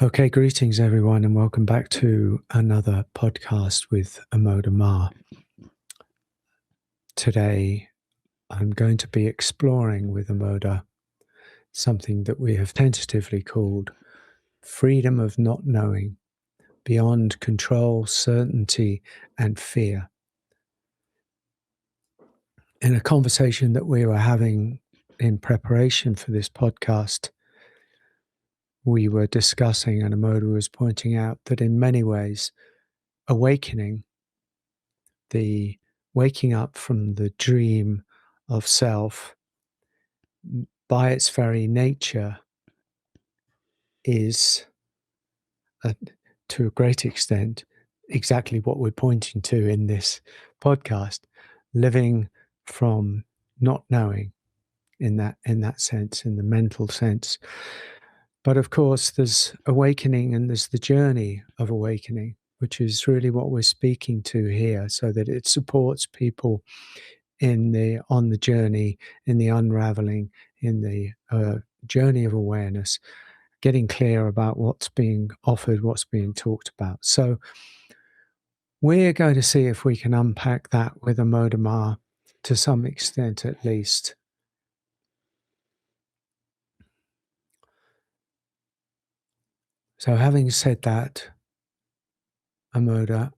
Okay, greetings everyone, and welcome back to another podcast with Amoda Maa. Today, I'm going to be exploring with Amoda something that we have tentatively called freedom of not knowing, beyond control, certainty, and fear. In a conversation that we were having in preparation for this podcast, we were discussing, and Amoda was pointing out that in many ways, awakening, the waking up from the dream of self, by its very nature, is, to a great extent, exactly what we're pointing to in this podcast, living from not knowing in that sense, in the mental sense. But of course, there's awakening and there's the journey of awakening, which is really what we're speaking to here, so that it supports people on the journey, in the unraveling, in the journey of awareness, getting clear about what's being offered, what's being talked about. So we're going to see if we can unpack that with Amoda Maa to some extent, at least. So having said that, Amoda,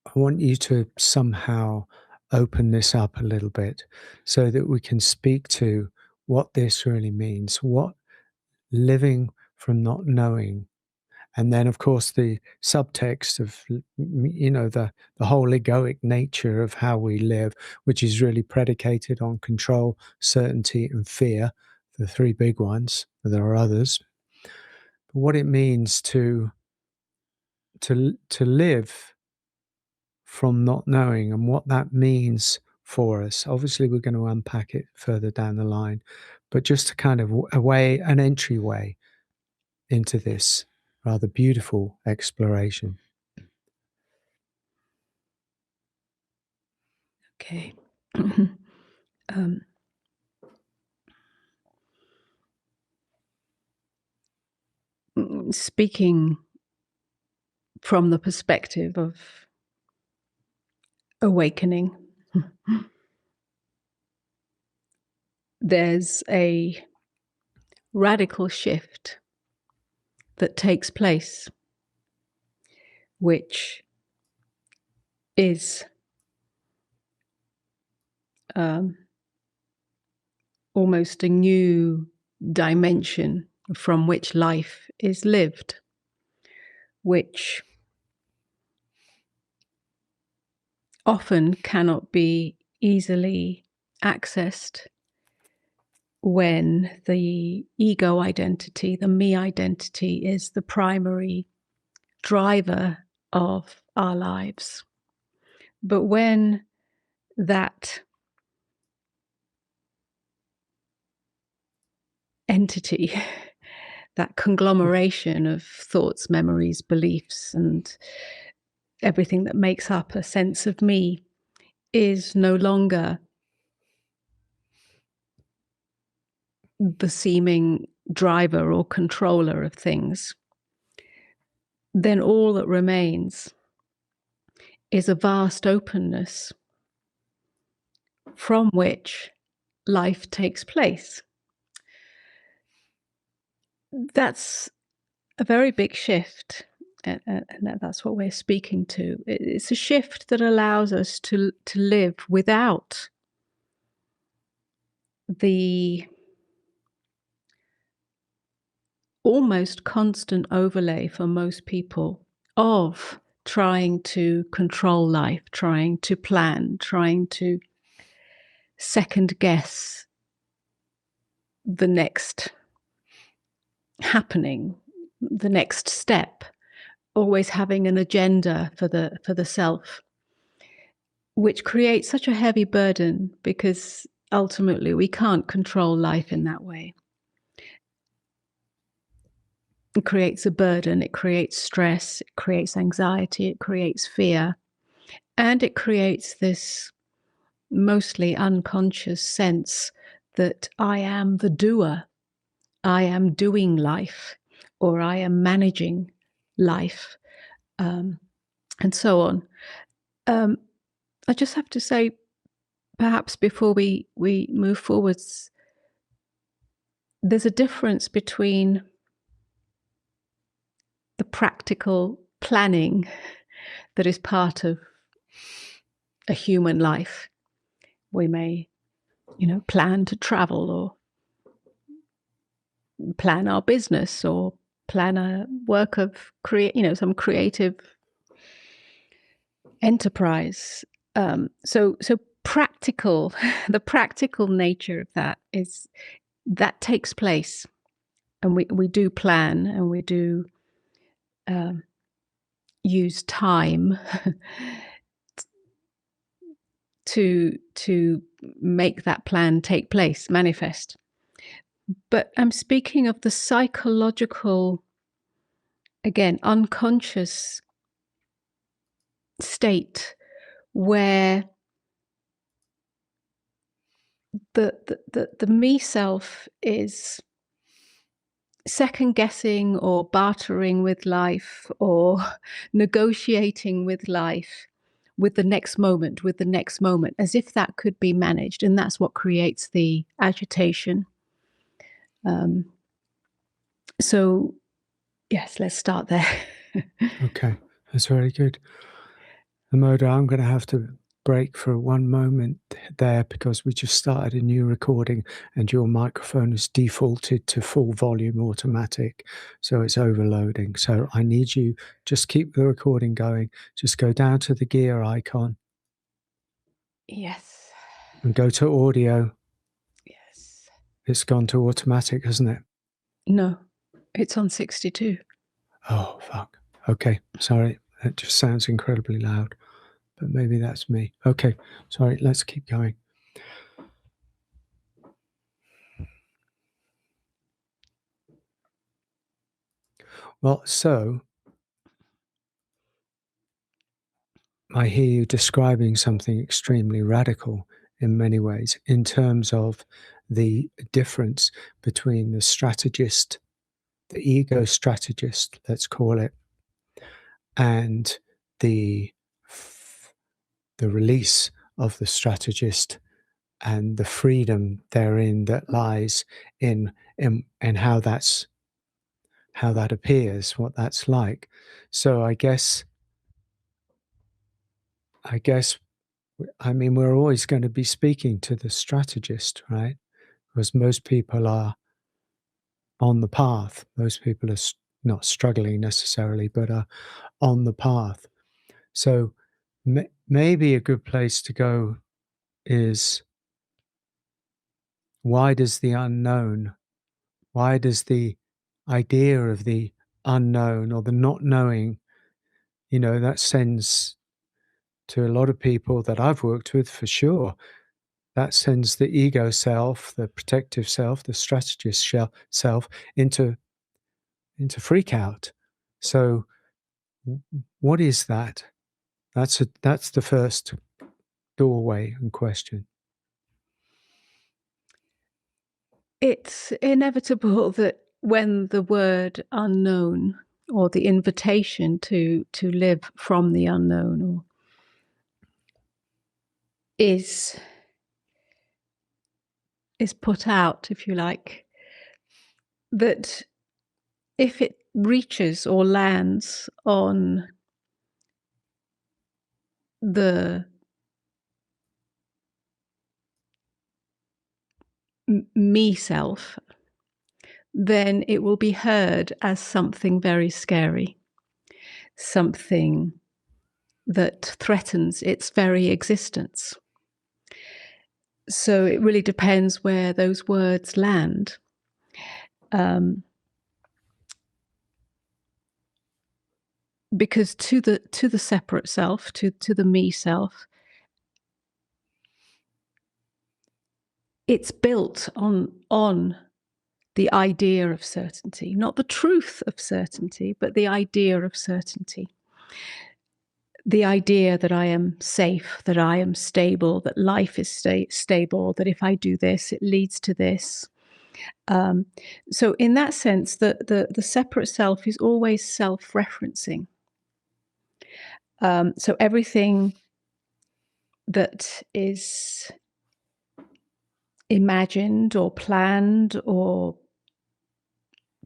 I want you to somehow open this up a little bit so that we can speak to what this really means, what living from not knowing. And then, of course, the subtext of, the whole egoic nature of how we live, which is really predicated on control, certainty, and fear, the three big ones. There are others. But what it means to live from not knowing and what that means for us. Obviously, we're going to unpack it further down the line, but just to kind of an entryway into this rather beautiful exploration. Okay. Speaking from the perspective of awakening, there's a radical shift that takes place, which is almost a new dimension from which life is lived, which often cannot be easily accessed when the ego identity, the me identity, is the primary driver of our lives. But when that entity, that conglomeration of thoughts, memories, beliefs, and everything that makes up a sense of me is no longer the seeming driver or controller of things, then all that remains is a vast openness from which life takes place. That's a very big shift, and that's what we're speaking to. It's a shift that allows us to live without the almost constant overlay for most people of trying to control life, trying to plan, trying to second guess the next happening, the next step, always having an agenda for the self, which creates such a heavy burden because ultimately we can't control life in that way. It creates a burden, it creates stress, it creates anxiety, it creates fear, and it creates this mostly unconscious sense that I am the doer. I am doing life. or I am managing life, and so on. I just have to say, perhaps before we move forwards, there's a difference between the practical planning that is part of a human life. We may, plan to travel, or plan our business, or plan a work of some creative enterprise. So practical, the practical nature of that takes place, and we do plan, and we do use time to make that plan take place, manifest. But I'm speaking of the psychological, again, unconscious state where the me self is second guessing or bartering with life, or negotiating with life, with the next moment, as if that could be managed. And that's what creates the agitation. So, yes, let's start there. Okay, that's very good. Amoda, I'm going to have to break for one moment there because we just started a new recording and your microphone is defaulted to full volume automatic, so it's overloading. So I need you, just keep the recording going. Just go down to the gear icon Yes. and go to audio. Yes. It's gone to automatic, hasn't it? No, it's on 62. Oh, fuck. Okay, sorry. That just sounds incredibly loud, but maybe that's me. Okay, sorry, let's keep going. Well, so I hear you describing something extremely radical in many ways in terms of the difference between the strategist, the ego strategist, let's call it, and the release of the strategist and the freedom therein that lies in how that appears, what that's like. So I guess I mean, we're always going to be speaking to the strategist, right? Because most people are on the path. Most people are not struggling necessarily, but are on the path. So maybe a good place to go is, why does the idea of the unknown or the not knowing, that sends to a lot of people that I've worked with for sure, that sends the ego self, the protective self, the strategist self into freak out. So what is that? That's the first doorway and question. It's inevitable that when the word unknown, or the invitation to live from the unknown, or is put out, if you like, that if it reaches or lands on the me self, then it will be heard as something very scary, something that threatens its very existence. So it really depends where those words land. Because to the separate self, to the me self, it's built on the idea of certainty, not the truth of certainty, but the idea of certainty. The idea that I am safe, that I am stable, that life is stable, that if I do this, it leads to this. So in that sense, the separate self is always self-referencing. So everything that is imagined or planned or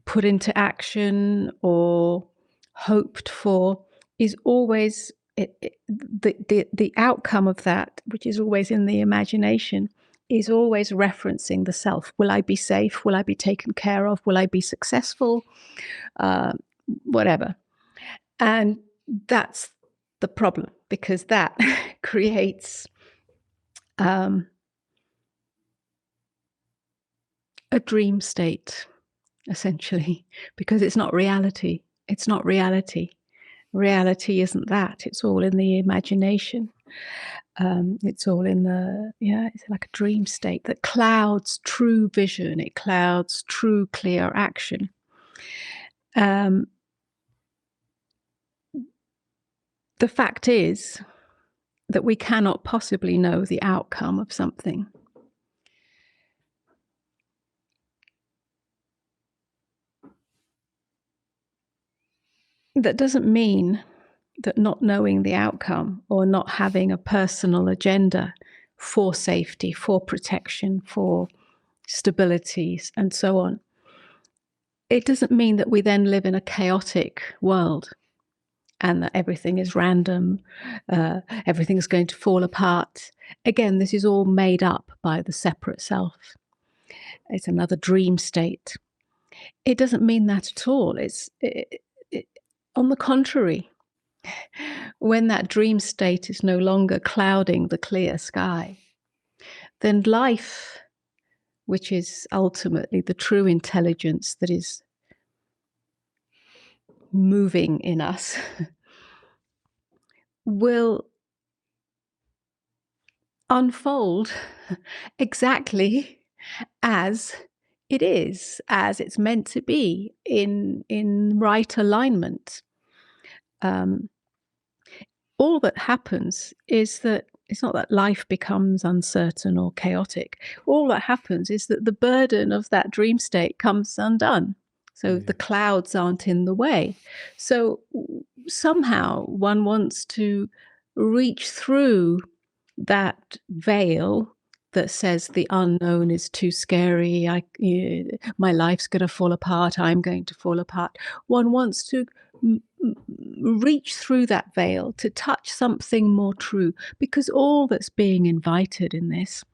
put into action or hoped for is always the outcome of that, which is always in the imagination, is always referencing the self. Will I be safe? Will I be taken care of? Will I be successful? Uh, Whatever. And that's the problem, because that creates a dream state, essentially, because it's not reality. It's not reality. Reality isn't that. It's all in the imagination. It's all in it's like a dream state that clouds true vision. It clouds true, clear action. The fact is that we cannot possibly know the outcome of something. That doesn't mean that not knowing the outcome or not having a personal agenda for safety, for protection, for stability, and so on, it doesn't mean that we then live in a chaotic world and that everything is random, everything's going to fall apart. Again, this is all made up by the separate self. It's another dream state. It doesn't mean that at all. On the contrary, when that dream state is no longer clouding the clear sky, then life, which is ultimately the true intelligence that is moving in us, will unfold exactly as it is, as it's meant to be, in right alignment. All that happens is that it's not that life becomes uncertain or chaotic. All that happens is that the burden of that dream state comes undone. So the clouds aren't in the way. So somehow one wants to reach through that veil that says the unknown is too scary. My life's going to fall apart. I'm going to fall apart. One wants to reach through that veil to touch something more true, because all that's being invited in this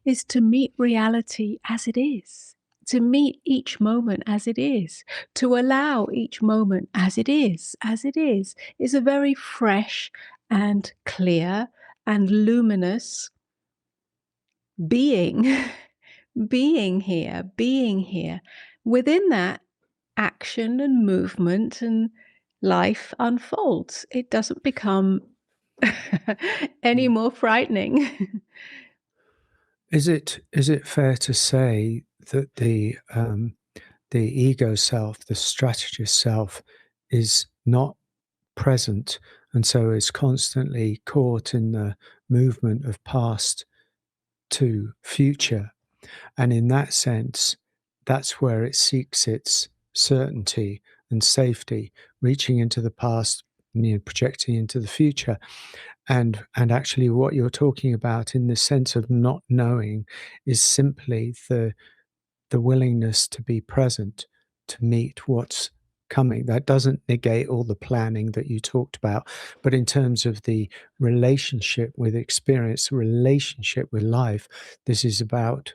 is to meet reality as it is, to meet each moment as it is, to allow each moment as it is a very fresh and clear and luminous being, being here. Within that, action and movement and life unfolds. It doesn't become any more frightening. Is it fair to say that the ego self, the strategist self, is not present, and so is constantly caught in the movement of past to future, and in that sense, that's where it seeks its certainty and safety, reaching into the past, projecting into the future. And actually what you're talking about in the sense of not knowing is simply the willingness to be present, to meet what's coming. That doesn't negate all the planning that you talked about, but in terms of the relationship with experience, relationship with life, this is about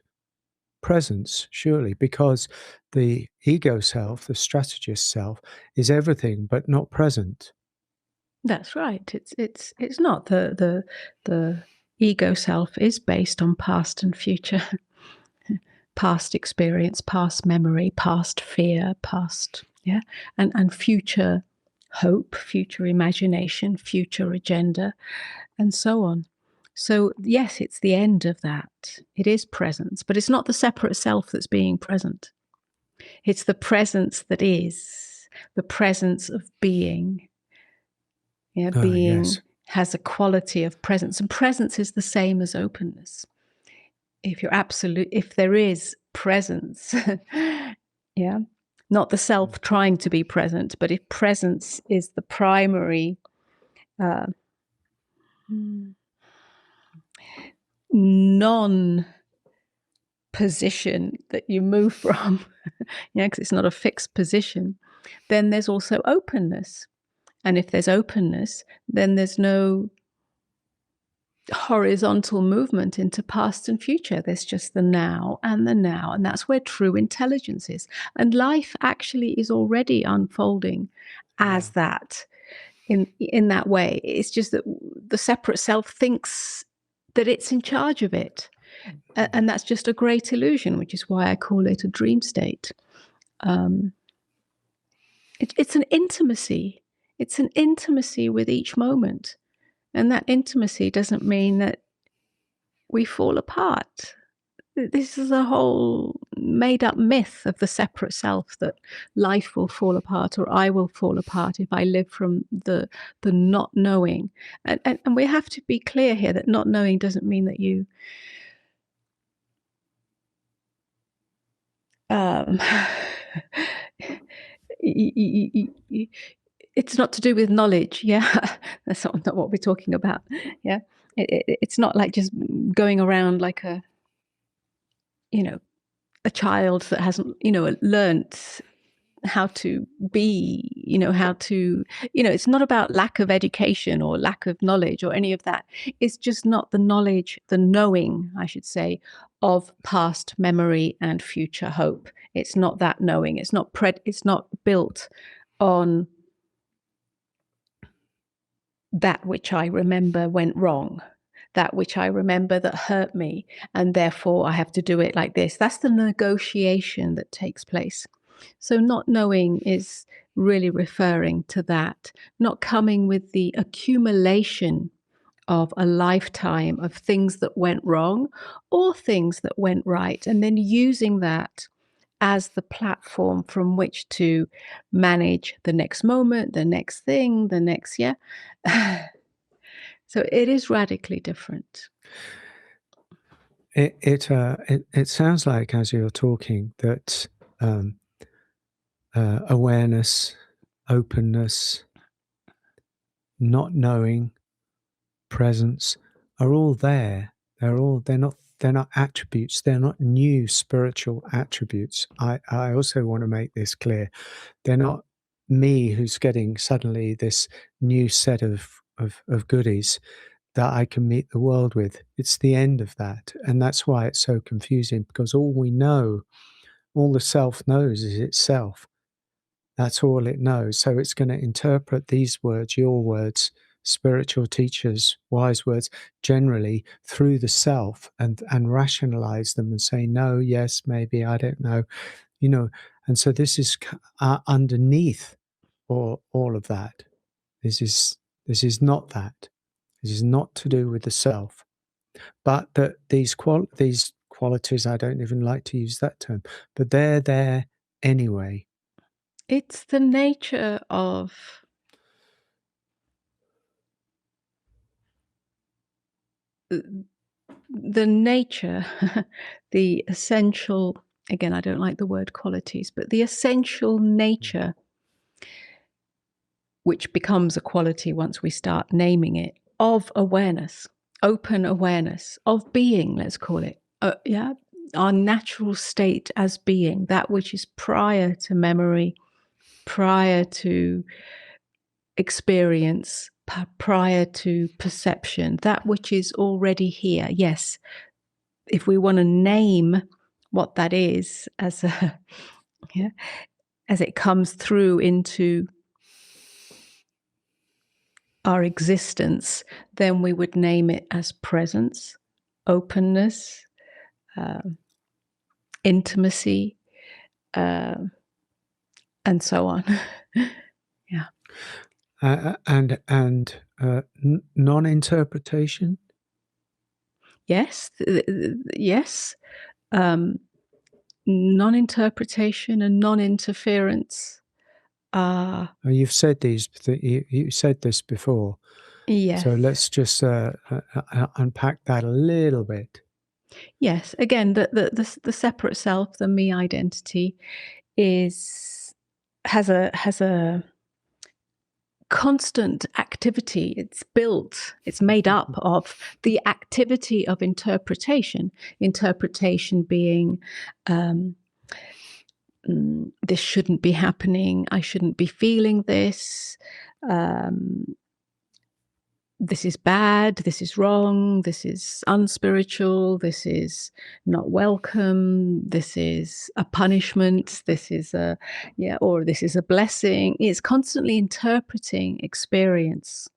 presence, surely, because the ego self, the strategist self, is everything but not present. That's right. It's not the ego self is based on past and future, past experience, past memory, past fear, past and future hope, future imagination, future agenda, and so on. So yes, it's the end of that. It is presence, but it's not the separate self that's being present. It's the presence that is, the presence of being. Yeah, Ah, being yes. has a quality of presence, and presence is the same as openness. If there is presence. Yeah. Not the self trying to be present, but if presence is the primary non position that you move from, because it's not a fixed position, then there's also openness. And if there's openness, then there's no horizontal movement into past and future. There's just the now and the now. And that's where true intelligence is. And life actually is already unfolding as that, in that way. It's just that the separate self thinks that it's in charge of it. And that's just a great illusion, which is why I call it a dream state. It's an intimacy. It's an intimacy with each moment. And that intimacy doesn't mean that we fall apart. This is a whole made-up myth of the separate self, that life will fall apart or I will fall apart if I live from the not knowing. And we have to be clear here that not knowing doesn't mean that you it's not to do with knowledge. Yeah, that's not what we're talking about. Yeah, it's not like just going around like a child that hasn't learnt how to be, it's not about lack of education or lack of knowledge or any of that. It's just not the knowledge, the knowing, I should say, of past memory and future hope. It's not that knowing. It's not built on that which I remember went wrong, that which I remember that hurt me, and therefore I have to do it like this. That's the negotiation that takes place. So not knowing is really referring to that, not coming with the accumulation of a lifetime of things that went wrong or things that went right, and then using that as the platform from which to manage the next moment, the next thing, the next, yeah. So it is radically different. It sounds like, as you're talking, that awareness, openness, not knowing, presence are all there. They're not attributes. They're not new spiritual attributes. I also want to make this clear. They're not me who's getting suddenly this new set of goodies that I can meet the world with. It's the end of that. And that's why it's so confusing, because all we know, all the self knows is itself. That's all it knows. So it's going to interpret these words, your words, spiritual teachers, wise words, generally through the self, and rationalize them and say, no, yes, maybe, I don't know, And so this is underneath all of that. This is not that. This is not to do with the self. But that these qualities, I don't even like to use that term, but they're there anyway. It's the nature of the nature, the essential, again, I don't like the word qualities, but the essential nature, which becomes a quality once we start naming it, of awareness, open awareness, of being, let's call it. Yeah, our natural state as being, that which is prior to memory, prior to experience, prior to perception, that which is already here. Yes, if we want to name what that is as as it comes through into our existence, then we would name it as presence, openness, intimacy, and so on. Yeah. And non-interpretation. Yes. Yes. Non-interpretation and non-interference. You've said you said this before. Yes. So let's just unpack that a little bit. Yes. Again, the separate self, the me identity, has a constant activity. It's made up of the activity of interpretation. Interpretation being, um, this shouldn't be happening. I shouldn't be feeling this. Um, this is bad. This is wrong. This is unspiritual. This is not welcome. This is a punishment. This is or this is a blessing. It's constantly interpreting experience.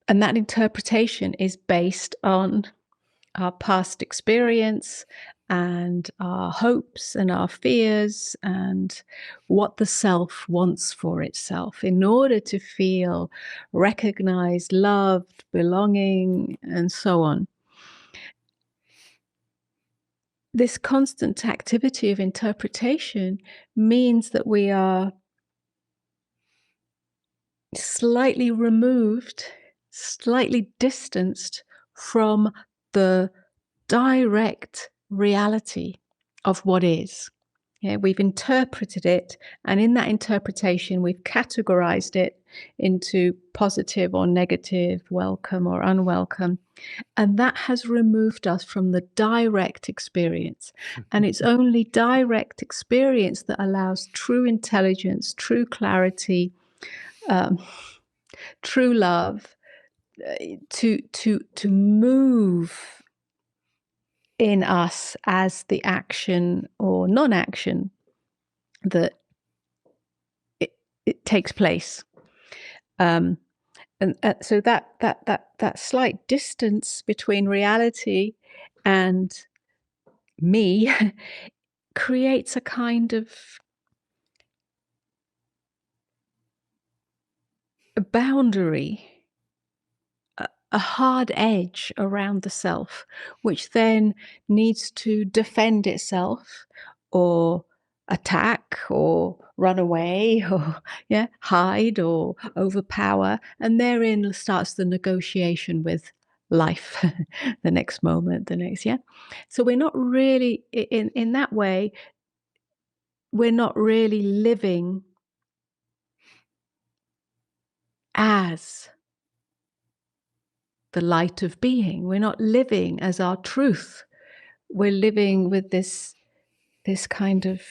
And that interpretation is based on our past experience and our hopes and our fears and what the self wants for itself in order to feel recognized, loved, belonging, and so on. This constant activity of interpretation means that we are slightly removed, slightly distanced from the direct reality of what is. Yeah, we've interpreted it, and in that interpretation, we've categorized it into positive or negative, welcome or unwelcome. And that has removed us from the direct experience. And it's only direct experience that allows true intelligence, true clarity, true love, to move in us as the action or non-action that it takes place. And so that slight distance between reality and me creates a kind of a boundary, a hard edge around the self, which then needs to defend itself or attack or run away or hide or overpower. And therein starts the negotiation with life, the next moment, the next, So we're not really, in that way, we're not really living as the light of being. We're not living as our truth. We're living with this kind of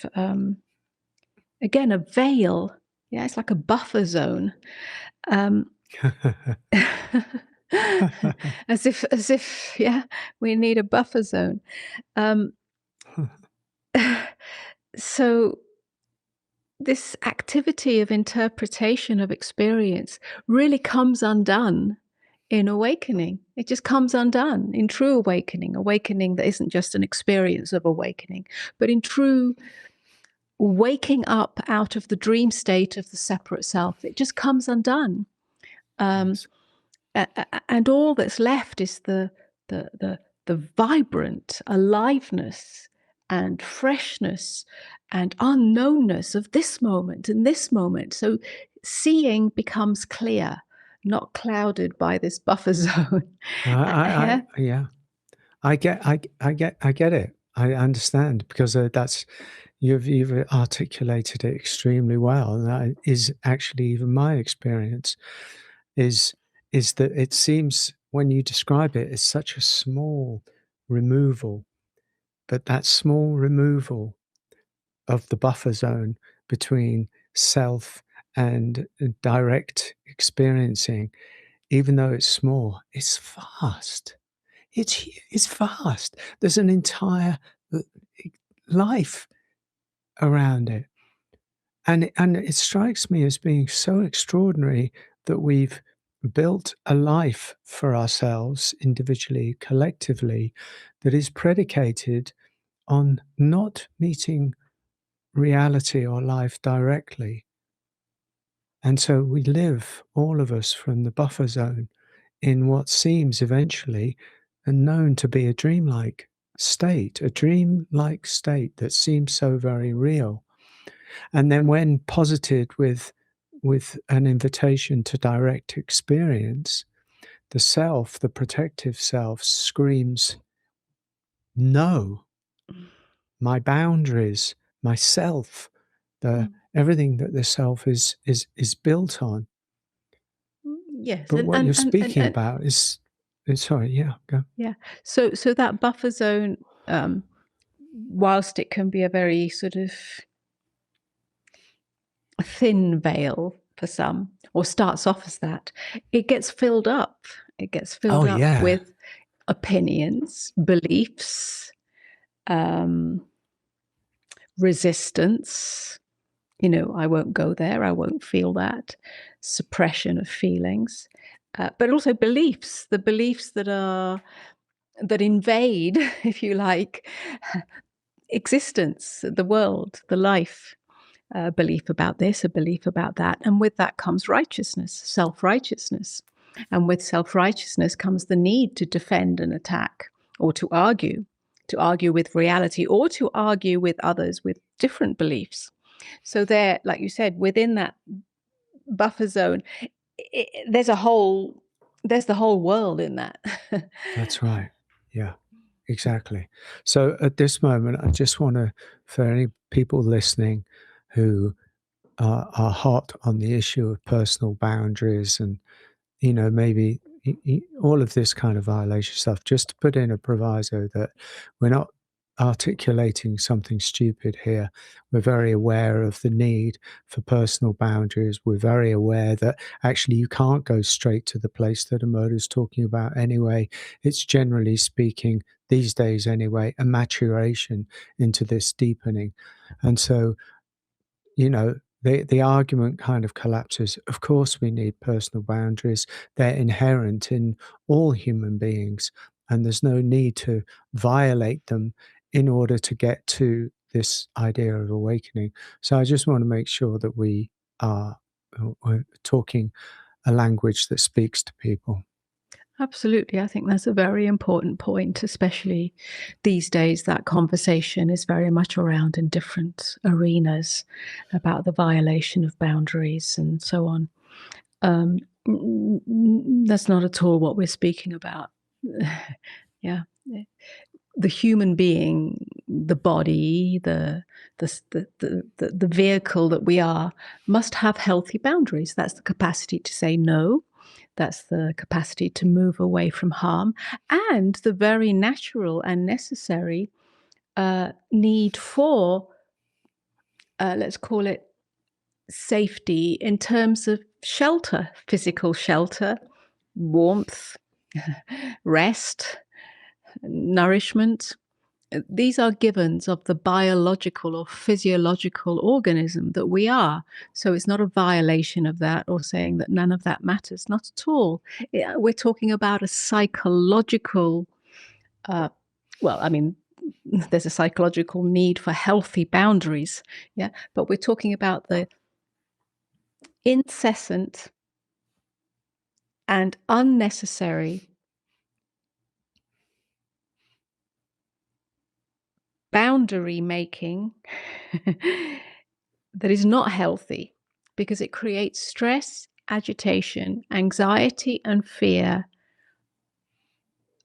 again, a veil. Yeah, it's like a buffer zone. As if we need a buffer zone. So this activity of interpretation of experience really comes undone in awakening. It just comes undone in true awakening that isn't just an experience of awakening, but in true waking up out of the dream state of the separate self. It just comes undone. Yes. And all that's left is the vibrant aliveness and freshness and unknownness of this moment and this moment. So seeing becomes clear, not clouded by this buffer zone. Yeah, I get it. I understand because that's you've articulated it extremely well, and that is actually even my experience. Is that it seems when you describe it, it's such a small removal, but that small removal of the buffer zone between self and direct experiencing, even though it's small, it's vast. It's vast. There's an entire life around it. And it strikes me as being so extraordinary that we've built a life for ourselves individually, collectively, that is predicated on not meeting reality or life directly. And so we live, all of us, from the buffer zone in what seems eventually and known to be a dreamlike state, that seems so very real. And then when posited with an invitation to direct experience, the self, the protective self, screams know my boundaries, myself, the Mm. everything that the self is built on. Yes, But what you're speaking and about is sorry, yeah, go. yeah. So that buffer zone, um, whilst it can be a very sort of thin veil for some, or starts off as that, it gets filled up. It gets Oh, filled up yeah. with opinions, beliefs, um, resistance. I won't go there. I won't feel that. Suppression of feelings, but also beliefs. The beliefs that invade, if you like, existence, the world, the life. A belief about this, a belief about that. And with that comes righteousness, self righteousness. And with self righteousness comes the need to defend and attack or to argue with reality or to argue with others with different beliefs. So, there, like you said, within that buffer zone, there's there's the whole world in that. That's right. Yeah, exactly. So at this moment, I just wanna, for any people listening who are hot on the issue of personal boundaries and, maybe all of this kind of violation stuff, just to put in a proviso that we're not articulating something stupid here. We're very aware of the need for personal boundaries. We're very aware that actually you can't go straight to the place that Amoda is talking about anyway. It's generally speaking, these days anyway, a maturation into this deepening. And so the argument kind of collapses. Of course, we need personal boundaries. They're inherent in all human beings, and there's no need to violate them in order to get to this idea of awakening. So I just want to make sure that we're talking a language that speaks to people. Absolutely. I think that's a very important point, especially these days. That conversation is very much around in different arenas about the violation of boundaries and so on. Um, that's not at all what we're speaking about. Yeah. The human being, the body, the vehicle that we are, must have healthy boundaries. That's the capacity to say no. That's the capacity to move away from harm, and the very natural and necessary need for, let's call it, safety in terms of shelter, physical shelter, warmth, rest, nourishment. These are givens of the biological or physiological organism that we are. So it's not a violation of that or saying that none of that matters. Not at all. We're talking about a psychological, uh, well, I mean, there's a psychological need for healthy boundaries. Yeah. But we're talking about the incessant and unnecessary boundary making that is not healthy because it creates stress, agitation, anxiety, and fear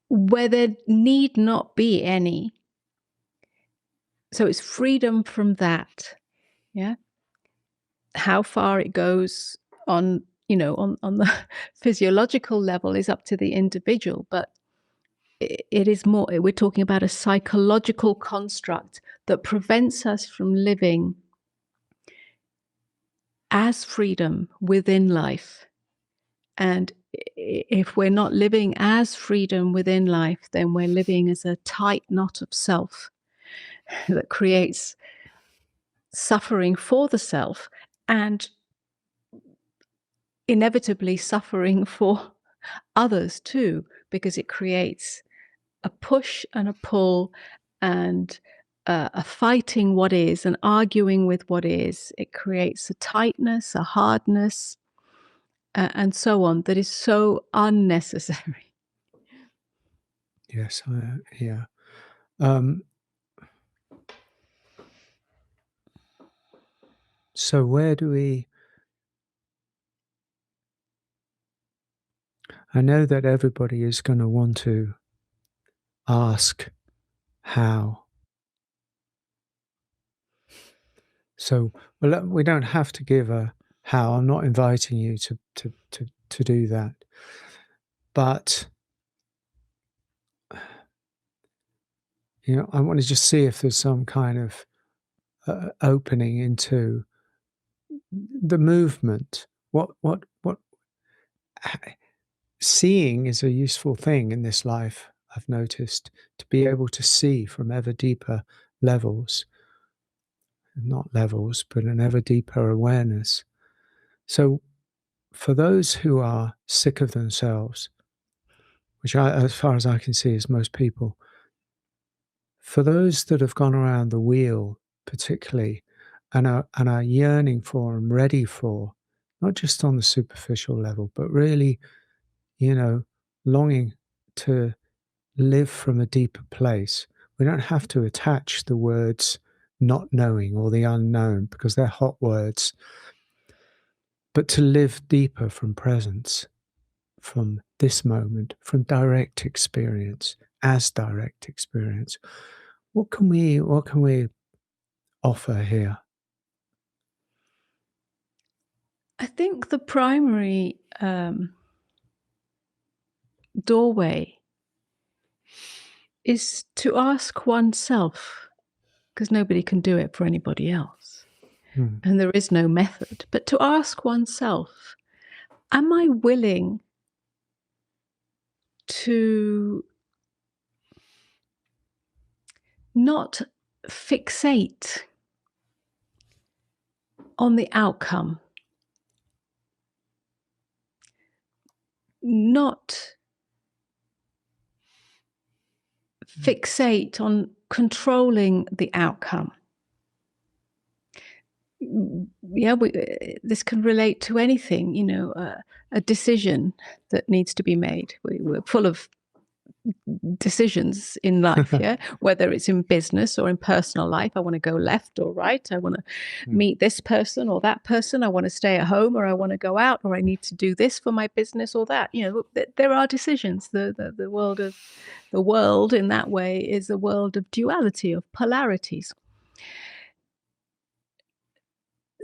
where there need not be any. So it's freedom from that. Yeah. How far it goes on the physiological level is up to the individual, but it is more, we're talking about a psychological construct that prevents us from living as freedom within life. And if we're not living as freedom within life, then we're living as a tight knot of self that creates suffering for the self and inevitably suffering for others too, because it creates a push and a pull and a fighting what is and arguing with what is. It creates a tightness, a hardness, and so on that is so unnecessary. Yes, yeah. Um, so where do we I know that everybody is gonna want to ask, how. So we don't have to give a how. I'm not inviting you to do that. But I want to just see if there's some kind of opening into the movement. What seeing is a useful thing in this life, I've noticed, to be able to see from ever deeper levels, not levels, but an ever deeper awareness. So for those who are sick of themselves, which as far as I can see is most people, for those that have gone around the wheel particularly and are yearning for and ready for, not just on the superficial level, but really, longing to live from a deeper place. We don't have to attach the words not knowing or the unknown because they're hot words, but to live deeper from presence, from this moment, from direct experience, as direct experience. What can we offer here? I think the primary doorway is to ask oneself, because nobody can do it for anybody else, Hmm. and there is no method, but to ask oneself, am I willing to not fixate on the outcome, not fixate on controlling the outcome? Yeah, this can relate to anything, a decision that needs to be made. We're full of decisions in life, yeah, whether it's in business or in personal life. I want to go left or right. I want to meet this person or that person. I want to stay at home or I want to go out, or I need to do this for my business or that. There are decisions. The world in that way is a world of duality, of polarities.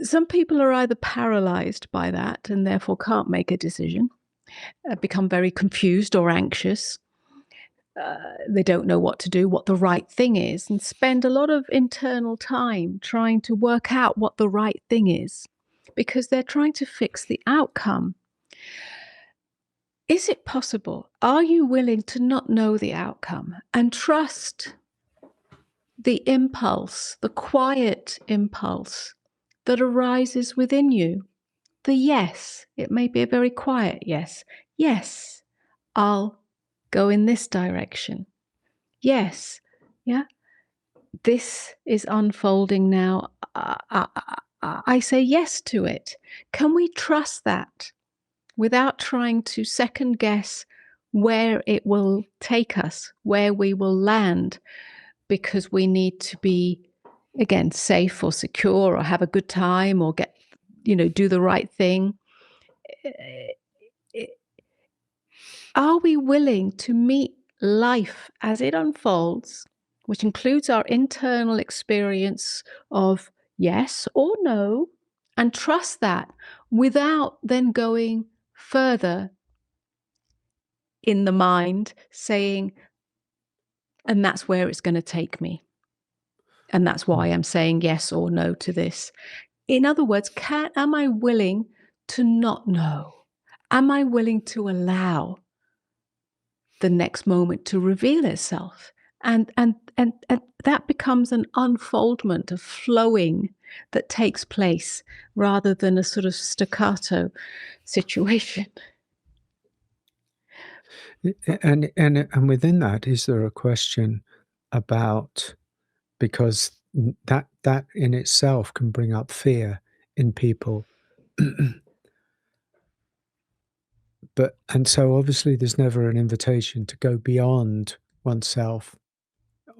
Some people are either paralyzed by that and therefore can't make a decision, become very confused or anxious. They don't know what to do, what the right thing is, and spend a lot of internal time trying to work out what the right thing is because they're trying to fix the outcome. Is it possible? Are you willing to not know the outcome and trust the impulse, the quiet impulse that arises within you? The yes. It may be a very quiet yes. Yes, I'll go in this direction. Yes, yeah, this is unfolding now. I say yes to it. Can we trust that without trying to second guess where it will take us, where we will land, because we need to be, again, safe or secure or have a good time or do the right thing? Are we willing to meet life as it unfolds, which includes our internal experience of yes or no, and trust that without then going further in the mind, saying, and that's where it's going to take me. And that's why I'm saying yes or no to this. In other words, am I willing to not know? Am I willing to allow the next moment to reveal itself? And that becomes an unfoldment, a flowing that takes place rather than a sort of staccato situation. And within that, is there a question about, because that in itself can bring up fear in people. And so obviously there's never an invitation to go beyond oneself,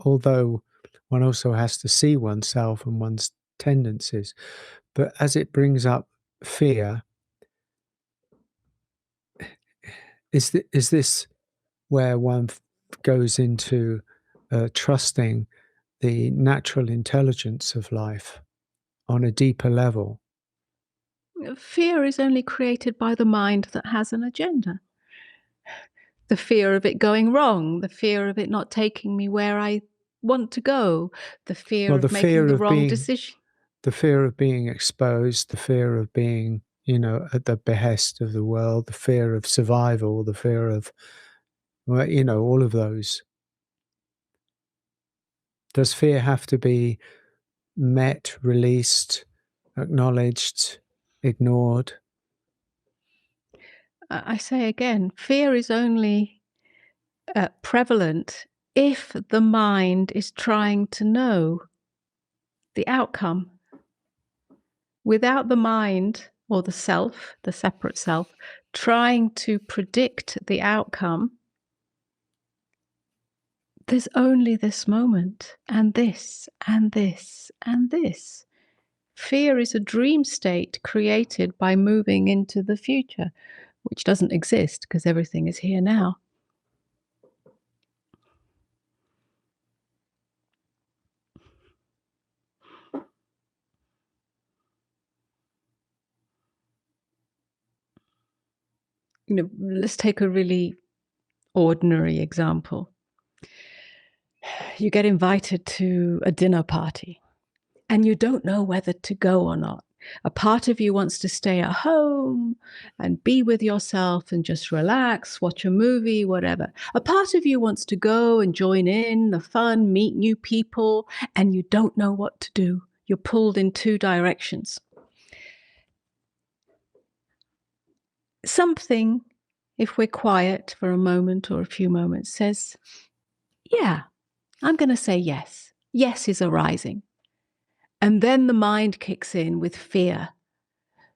although one also has to see oneself and one's tendencies. But as it brings up fear, is this where one goes into trusting the natural intelligence of life on a deeper level. Fear is only created by the mind that has an agenda. The fear of it going wrong, the fear of it not taking me where I want to go, the fear Well, of making the wrong decision. the fear of being exposed, the fear of being, at the behest of the world, the fear of survival, the fear of, well, all of those. Does fear have to be met, released, acknowledged, ignored? I say again, fear is only prevalent if the mind is trying to know the outcome. Without the mind or the self, the separate self, trying to predict the outcome, there's only this moment and this and this and this. Fear is a dream state created by moving into the future, which doesn't exist because everything is here now. Let's take a really ordinary example. You get invited to a dinner party and you don't know whether to go or not. A part of you wants to stay at home and be with yourself and just relax, watch a movie, whatever. A part of you wants to go and join in the fun, meet new people, and you don't know what to do. You're pulled in two directions. Something, if we're quiet for a moment or a few moments, says, yeah, I'm going to say yes. Yes is arising. And then the mind kicks in with fear.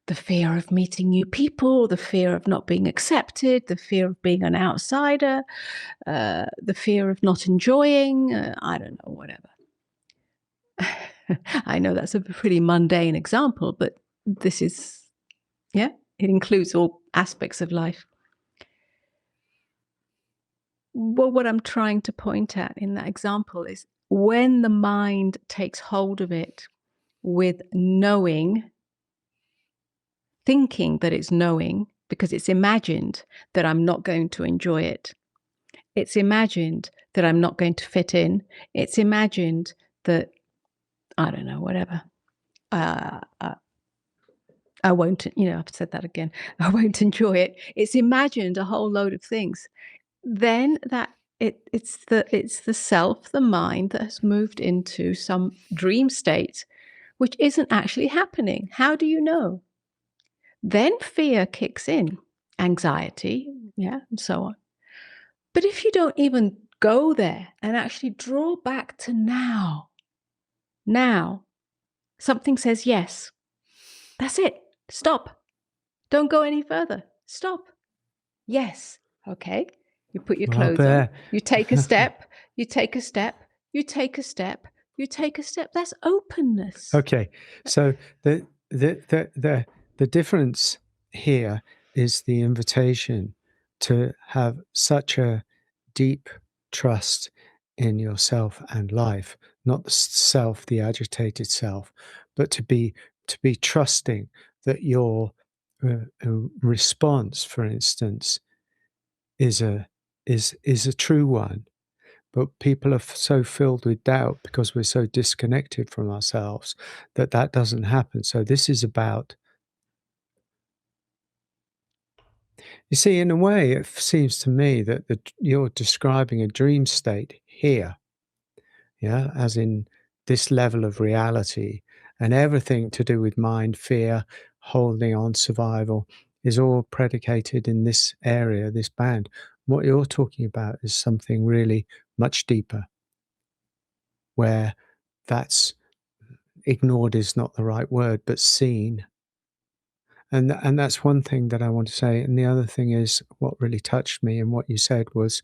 The fear of meeting new people, the fear of not being accepted, the fear of being an outsider, the fear of not enjoying, I don't know, whatever. I know that's a pretty mundane example, but this is, it includes all aspects of life. Well, what I'm trying to point at in that example is when the mind takes hold of it with knowing, thinking that it's knowing because it's imagined that I'm not going to enjoy it. It's imagined that I'm not going to fit in. It's imagined that, I don't know, whatever. I won't, I've said that again. I won't enjoy it. It's imagined a whole load of things. Then it's the self, the mind that has moved into some dream state, which isn't actually happening. How do you know? Then fear kicks in, anxiety, and so on. But if you don't even go there and actually draw back to now, something says yes. That's it. Stop. Don't go any further. Stop. Yes. Okay. You put your Well, clothes on. You take a step. You take a step. You take a step. You take a step. That's openness. Okay, so the difference here is the invitation to have such a deep trust in yourself and life, not the self, the agitated self, but to be trusting that your response, for instance, is a true one. But people are so filled with doubt because we're so disconnected from ourselves that that doesn't happen. So this is about, you see, in a way, it seems to me that you're describing a dream state here, yeah, as in this level of reality, and everything to do with mind, fear, holding on, survival is all predicated in this area, this band. What you're talking about is something really much deeper, where that's ignored is not the right word, but seen. And that's one thing that I want to say. And the other thing is what really touched me and what you said was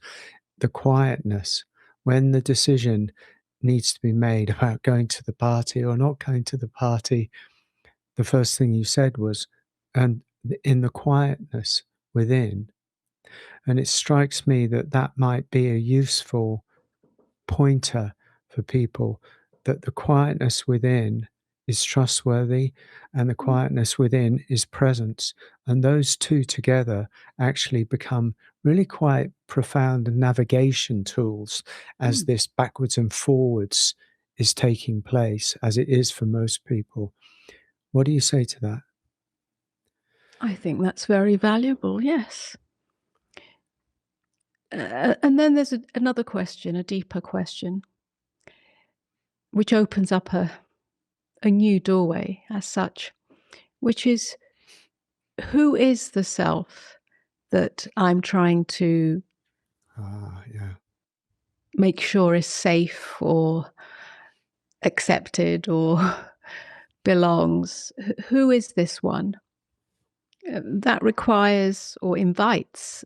the quietness. When the decision needs to be made about going to the party or not going to the party, the first thing you said was, and in the quietness within. And it strikes me that that might be a useful pointer for people that the quietness within is trustworthy and the quietness within is presence. And those two together actually become really quite profound navigation tools as Mm. this backwards and forwards is taking place, as it is for most people. What do you say to that? I think that's very valuable, yes. And then there's another question, a deeper question, which opens up a new doorway as such, which is, who is the self that I'm trying to Ah, yeah. make sure is safe or accepted or belongs? Who is this one? That requires or invites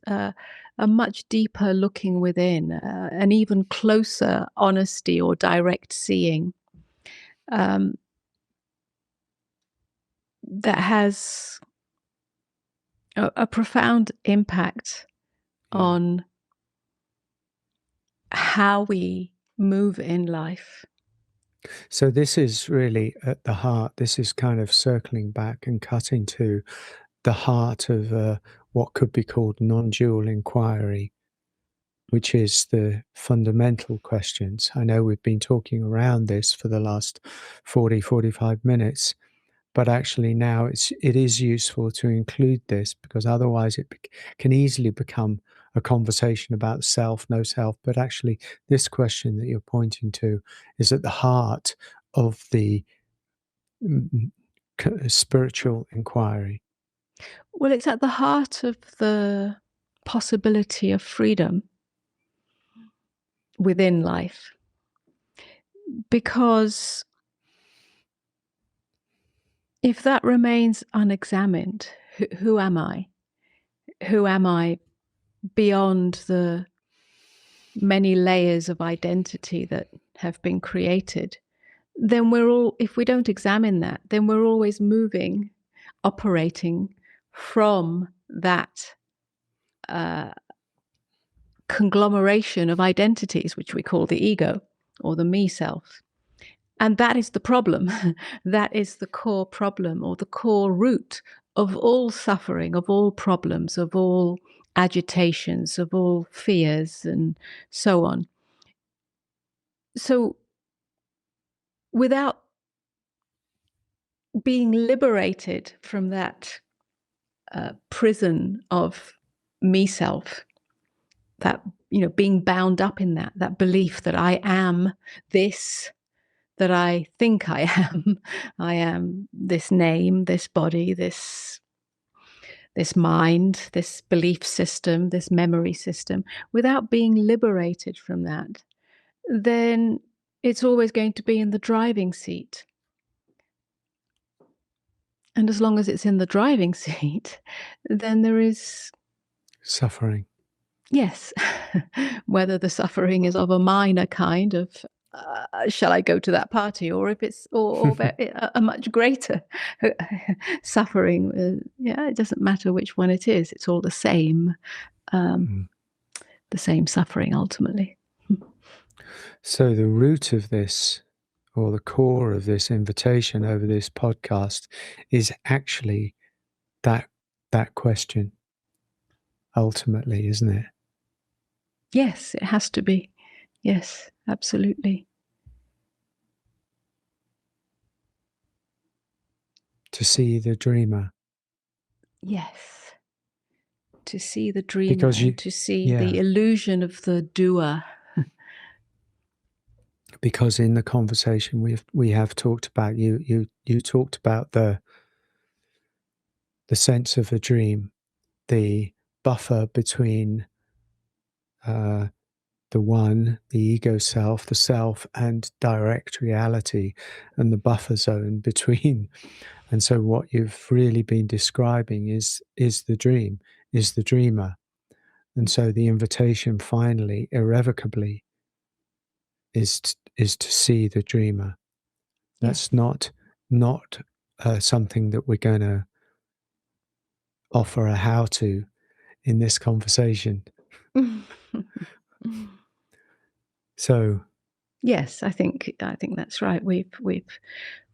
a much deeper looking within, an even closer honesty or direct seeing, um, that has a profound impact Yeah. on how we move in life. So this is really at the heart. This is kind of circling back and cutting to the heart of what could be called non-dual inquiry, which is the fundamental questions. I know we've been talking around this for the last 45 minutes, but actually now it is useful to include this because otherwise can easily become a conversation about self, no self. But actually, this question that you're pointing to is at the heart of the mm, spiritual inquiry. Well, it's at the heart of the possibility of freedom within life, because if that remains unexamined, who am I? Who am I beyond the many layers of identity that have been created? Then if we don't examine that, then we're always moving, operating from that uh, conglomeration of identities, which we call the ego or the me self. And that is the problem. That is the core problem or the core root of all suffering, of all problems, of all agitations, of all fears, and so on. So, without being liberated from that prison of me self, that, being bound up in that belief that I am this, that I think I am. I am this name, this body, this mind, this belief system, this memory system, without being liberated from that, then it's always going to be in the driving seat. And as long as it's in the driving seat, then there is, Suffering. yes, whether the suffering is of a minor kind of, shall I go to that party, or if it's or a much greater suffering. Yeah, it doesn't matter which one it is. It's all um, Mm. the same suffering ultimately. So the root of this, or the core of this invitation over this podcast, is actually that that question. Ultimately, isn't it? Yes, it has to be. Yes, absolutely. To see the dreamer, Yes, to see the dreamer because and to see the yeah, illusion of the doer. because in the conversation we have talked about you talked about the sense of a dream, the buffer between uh, the one, the ego self, the self, and direct reality, and the buffer zone between. And so, what you've really been describing is the dream, is the dreamer. And so, the invitation, finally, irrevocably, is to see the dreamer. That's Yes. not something that we're going to offer a how to in this conversation. So Yes, I think that's right. We've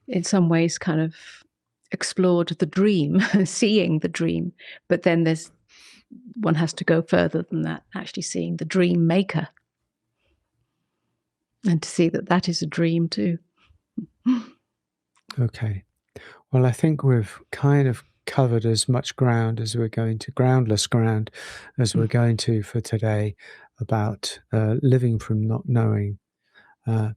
in some ways kind of explored the dream, seeing the dream, but then one has to go further than that, actually seeing the dream maker, and to see that that is a dream too. Okay. Well, I think we've kind of covered as much ground as we're going to, groundless ground, as we're going to for today about living from not knowing. A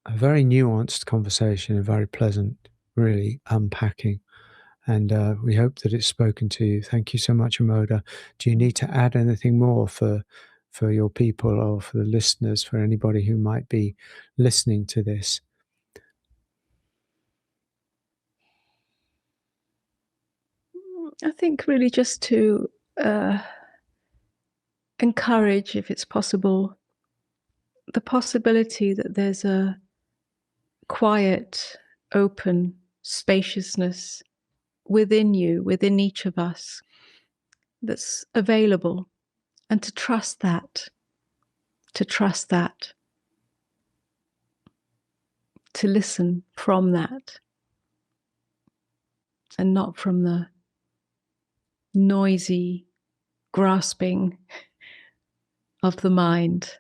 very nuanced conversation, a very pleasant, really unpacking. And we hope that it's spoken to you. Thank you so much, Amoda. Do you need to add anything more for your people or for the listeners, for anybody who might be listening to this? I think really just to encourage, if it's possible, the possibility that there's a quiet, open spaciousness within you, within each of us, that's available, and to trust that, to listen from that, and not from the noisy grasping of the mind,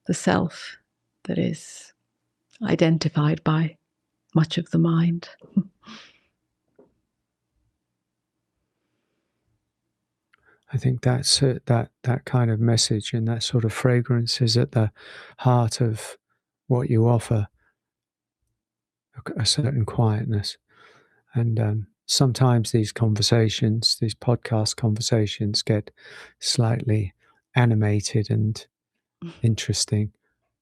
the self that is identified by much of the mind. I think that's that kind of message and that sort of fragrance is at the heart of what you offer, a certain quietness. And sometimes these conversations, these podcast conversations, get slightly animated and interesting,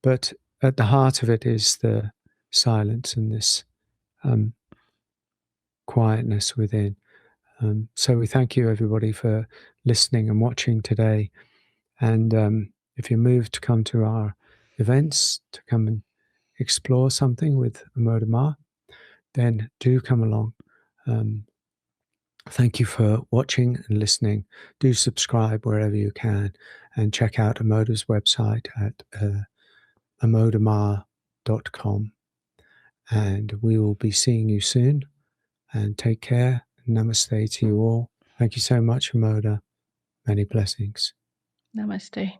but at the heart of it is the silence and this quietness within. So we thank you, everybody, for listening and watching today. And if you're moved to come to our events, to come and explore something with Amoda Maa, then do come along. Thank you for watching and listening. Do subscribe wherever you can and check out Amoda's website at amodamaa.com. And we will be seeing you soon. And take care. Namaste to you all. Thank you so much, Amoda. Many blessings. Namaste.